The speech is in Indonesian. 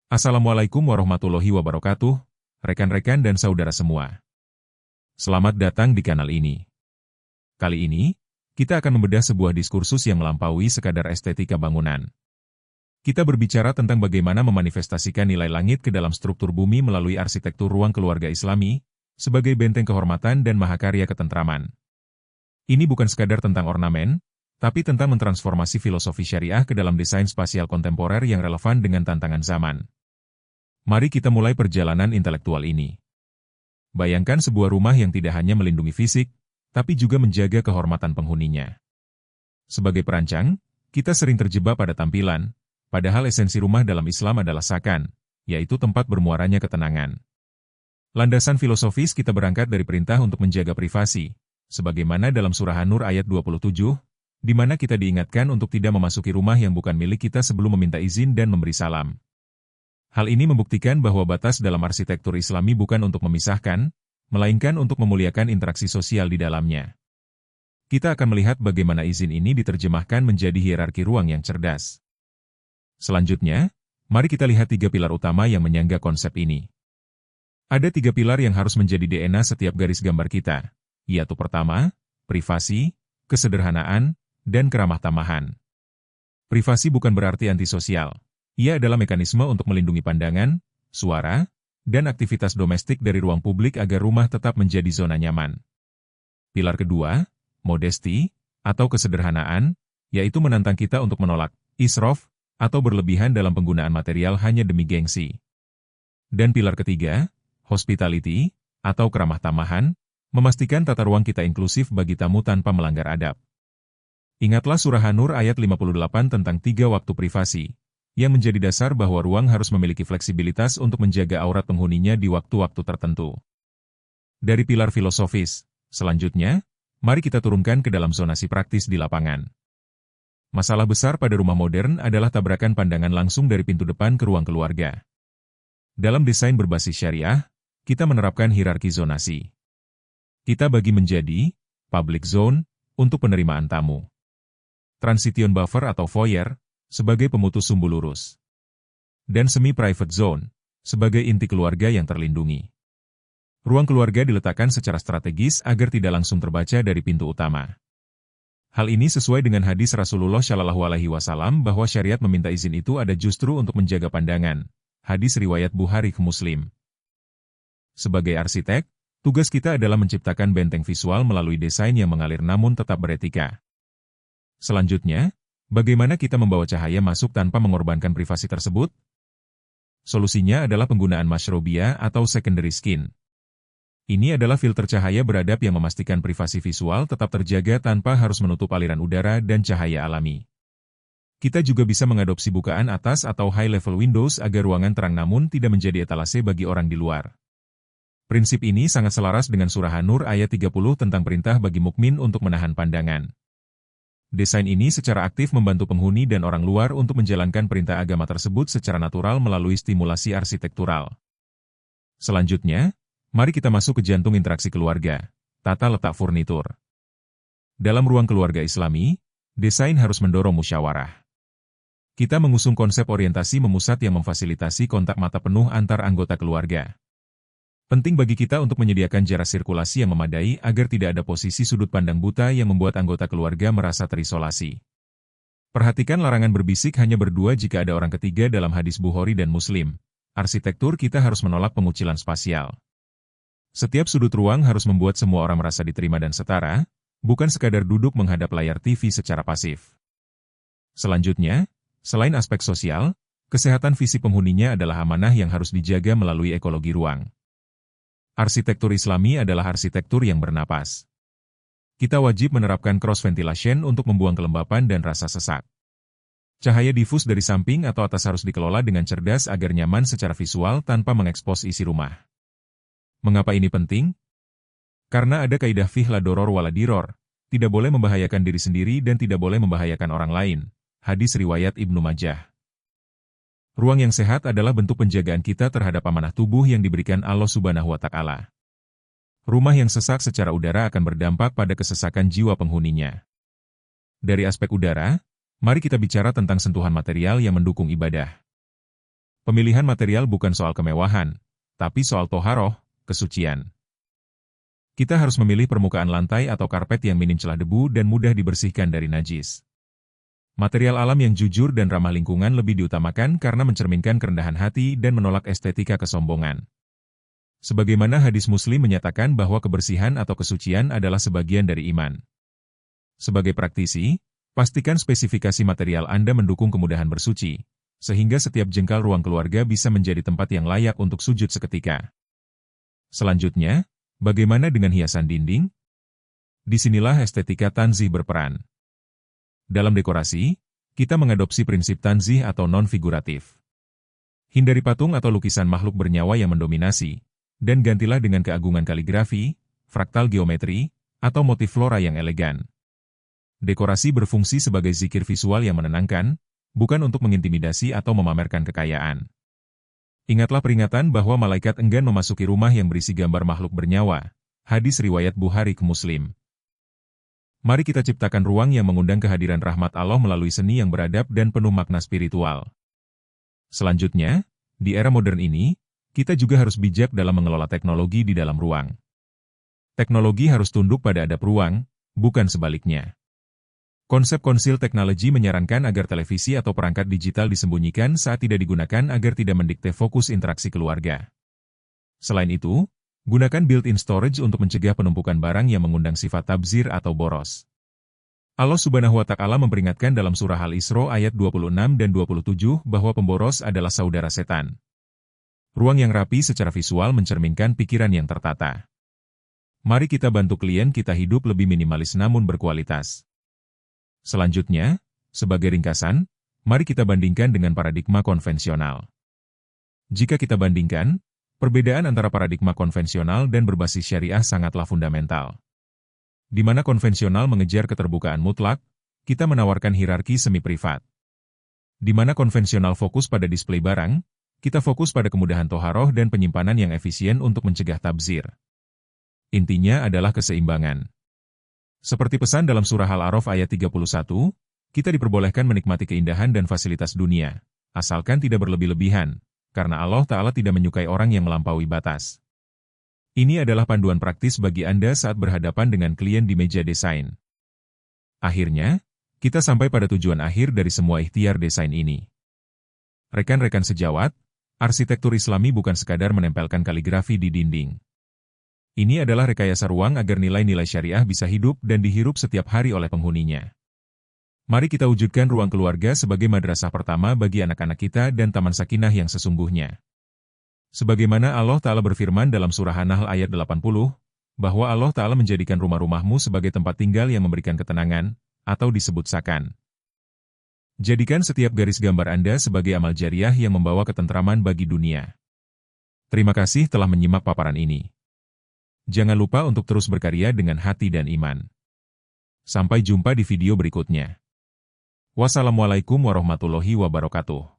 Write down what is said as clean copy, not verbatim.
Assalamualaikum warahmatullahi wabarakatuh, rekan-rekan dan saudara semua. Selamat datang di kanal ini. Kali ini, kita akan membedah sebuah diskursus yang melampaui sekadar estetika bangunan. Kita berbicara tentang bagaimana memanifestasikan nilai langit ke dalam struktur bumi melalui arsitektur ruang keluarga Islami, sebagai benteng kehormatan dan mahakarya ketentraman. Ini bukan sekadar tentang ornamen, tapi tentang mentransformasi filosofi syariah ke dalam desain spasial kontemporer yang relevan dengan tantangan zaman. Mari kita mulai perjalanan intelektual ini. Bayangkan sebuah rumah yang tidak hanya melindungi fisik, tapi juga menjaga kehormatan penghuninya. Sebagai perancang, kita sering terjebak pada tampilan, padahal esensi rumah dalam Islam adalah sakan, yaitu tempat bermuaranya ketenangan. Landasan filosofis kita berangkat dari perintah untuk menjaga privasi, sebagaimana dalam surah An-Nur ayat 27, di mana kita diingatkan untuk tidak memasuki rumah yang bukan milik kita sebelum meminta izin dan memberi salam. Hal ini membuktikan bahwa batas dalam arsitektur Islami bukan untuk memisahkan, melainkan untuk memuliakan interaksi sosial di dalamnya. Kita akan melihat bagaimana izin ini diterjemahkan menjadi hierarki ruang yang cerdas. Selanjutnya, mari kita lihat 3 pilar utama yang menyangga konsep ini. Ada 3 pilar yang harus menjadi DNA setiap garis gambar kita, yaitu pertama, privasi, kesederhanaan, dan keramah tamahan. Privasi bukan berarti antisosial. Ia adalah mekanisme untuk melindungi pandangan, suara, dan aktivitas domestik dari ruang publik agar rumah tetap menjadi zona nyaman. Pilar kedua, modesti, atau kesederhanaan, yaitu menantang kita untuk menolak israf, atau berlebihan dalam penggunaan material hanya demi gengsi. Dan pilar ketiga, hospitality, atau keramah tamahan, memastikan tata ruang kita inklusif bagi tamu tanpa melanggar adab. Ingatlah surah An-Nur ayat 58 tentang 3 waktu privasi, yang menjadi dasar bahwa ruang harus memiliki fleksibilitas untuk menjaga aurat penghuninya di waktu-waktu tertentu. Dari pilar filosofis, selanjutnya, mari kita turunkan ke dalam zonasi praktis di lapangan. Masalah besar pada rumah modern adalah tabrakan pandangan langsung dari pintu depan ke ruang keluarga. Dalam desain berbasis syariah, kita menerapkan hierarki zonasi. Kita bagi menjadi public zone untuk penerimaan tamu, transition buffer atau foyer sebagai pemutus sumbu lurus, dan semi-private zone sebagai inti keluarga yang terlindungi. Ruang keluarga diletakkan secara strategis agar tidak langsung terbaca dari pintu utama. Hal ini sesuai dengan hadis Rasulullah SAW bahwa syariat meminta izin itu ada justru untuk menjaga pandangan. Hadis riwayat Bukhari ke Muslim. Sebagai arsitek, tugas kita adalah menciptakan benteng visual melalui desain yang mengalir namun tetap beretika. Selanjutnya, bagaimana kita membawa cahaya masuk tanpa mengorbankan privasi tersebut? Solusinya adalah penggunaan mashrobia atau secondary skin. Ini adalah filter cahaya beradab yang memastikan privasi visual tetap terjaga tanpa harus menutup aliran udara dan cahaya alami. Kita juga bisa mengadopsi bukaan atas atau high-level windows agar ruangan terang namun tidak menjadi etalase bagi orang di luar. Prinsip ini sangat selaras dengan surah An-Nur ayat 30 tentang perintah bagi mukmin untuk menahan pandangan. Desain ini secara aktif membantu penghuni dan orang luar untuk menjalankan perintah agama tersebut secara natural melalui stimulasi arsitektural. Selanjutnya, mari kita masuk ke jantung interaksi keluarga, tata letak furnitur. Dalam ruang keluarga Islami, desain harus mendorong musyawarah. Kita mengusung konsep orientasi memusat yang memfasilitasi kontak mata penuh antar anggota keluarga. Penting bagi kita untuk menyediakan jarak sirkulasi yang memadai agar tidak ada posisi sudut pandang buta yang membuat anggota keluarga merasa terisolasi. Perhatikan larangan berbisik hanya berdua jika ada orang ketiga dalam hadis Bukhari dan Muslim. Arsitektur kita harus menolak pengucilan spasial. Setiap sudut ruang harus membuat semua orang merasa diterima dan setara, bukan sekadar duduk menghadap layar TV secara pasif. Selanjutnya, selain aspek sosial, kesehatan fisik penghuninya adalah amanah yang harus dijaga melalui ekologi ruang. Arsitektur Islami adalah arsitektur yang bernapas. Kita wajib menerapkan cross ventilation untuk membuang kelembapan dan rasa sesak. Cahaya difus dari samping atau atas harus dikelola dengan cerdas agar nyaman secara visual tanpa mengekspos isi rumah. Mengapa ini penting? Karena ada kaidah fiqh la doror wala diror, tidak boleh membahayakan diri sendiri dan tidak boleh membahayakan orang lain. Hadis riwayat Ibnu Majah. Ruang yang sehat adalah bentuk penjagaan kita terhadap amanah tubuh yang diberikan Allah Subhanahu wa Ta'ala. Rumah yang sesak secara udara akan berdampak pada kesesakan jiwa penghuninya. Dari aspek udara, mari kita bicara tentang sentuhan material yang mendukung ibadah. Pemilihan material bukan soal kemewahan, tapi soal toharoh, kesucian. Kita harus memilih permukaan lantai atau karpet yang minim celah debu dan mudah dibersihkan dari najis. Material alam yang jujur dan ramah lingkungan lebih diutamakan karena mencerminkan kerendahan hati dan menolak estetika kesombongan. Sebagaimana hadis Muslim menyatakan bahwa kebersihan atau kesucian adalah sebagian dari iman. Sebagai praktisi, pastikan spesifikasi material Anda mendukung kemudahan bersuci, sehingga setiap jengkal ruang keluarga bisa menjadi tempat yang layak untuk sujud seketika. Selanjutnya, bagaimana dengan hiasan dinding? Disinilah estetika tanzih berperan. Dalam dekorasi, kita mengadopsi prinsip tanzih atau non-figuratif. Hindari patung atau lukisan makhluk bernyawa yang mendominasi, dan gantilah dengan keagungan kaligrafi, fraktal geometri, atau motif flora yang elegan. Dekorasi berfungsi sebagai zikir visual yang menenangkan, bukan untuk mengintimidasi atau memamerkan kekayaan. Ingatlah peringatan bahwa malaikat enggan memasuki rumah yang berisi gambar makhluk bernyawa. Hadis riwayat Bukhari ke Muslim. Mari kita ciptakan ruang yang mengundang kehadiran rahmat Allah melalui seni yang beradab dan penuh makna spiritual. Selanjutnya, di era modern ini, kita juga harus bijak dalam mengelola teknologi di dalam ruang. Teknologi harus tunduk pada adab ruang, bukan sebaliknya. Konsep konsil teknologi menyarankan agar televisi atau perangkat digital disembunyikan saat tidak digunakan agar tidak mendikte fokus interaksi keluarga. Selain itu, gunakan built-in storage untuk mencegah penumpukan barang yang mengundang sifat tabzir atau boros. Allah Subhanahu wa Ta'ala memperingatkan dalam surah Al-Isra ayat 26 dan 27 bahwa pemboros adalah saudara setan. Ruang yang rapi secara visual mencerminkan pikiran yang tertata. Mari kita bantu klien kita hidup lebih minimalis namun berkualitas. Selanjutnya, sebagai ringkasan, mari kita bandingkan dengan paradigma konvensional. Jika kita bandingkan, perbedaan antara paradigma konvensional dan berbasis syariah sangatlah fundamental. Di mana konvensional mengejar keterbukaan mutlak, kita menawarkan hierarki semi-privat. Di mana konvensional fokus pada display barang, kita fokus pada kemudahan toharoh dan penyimpanan yang efisien untuk mencegah tabzir. Intinya adalah keseimbangan. Seperti pesan dalam surah Al-A'raf ayat 31, kita diperbolehkan menikmati keindahan dan fasilitas dunia, asalkan tidak berlebih-lebihan, karena Allah Ta'ala tidak menyukai orang yang melampaui batas. Ini adalah panduan praktis bagi Anda saat berhadapan dengan klien di meja desain. Akhirnya, kita sampai pada tujuan akhir dari semua ikhtiar desain ini. Rekan-rekan sejawat, arsitektur Islami bukan sekadar menempelkan kaligrafi di dinding. Ini adalah rekayasa ruang agar nilai-nilai syariah bisa hidup dan dihirup setiap hari oleh penghuninya. Mari kita wujudkan ruang keluarga sebagai madrasah pertama bagi anak-anak kita dan taman sakinah yang sesungguhnya. Sebagaimana Allah Ta'ala berfirman dalam surah An-Nahl ayat 80, bahwa Allah Ta'ala menjadikan rumah-rumahmu sebagai tempat tinggal yang memberikan ketenangan, atau disebut sakan. Jadikan setiap garis gambar Anda sebagai amal jariah yang membawa ketentraman bagi dunia. Terima kasih telah menyimak paparan ini. Jangan lupa untuk terus berkarya dengan hati dan iman. Sampai jumpa di video berikutnya. Wassalamualaikum warahmatullahi wabarakatuh.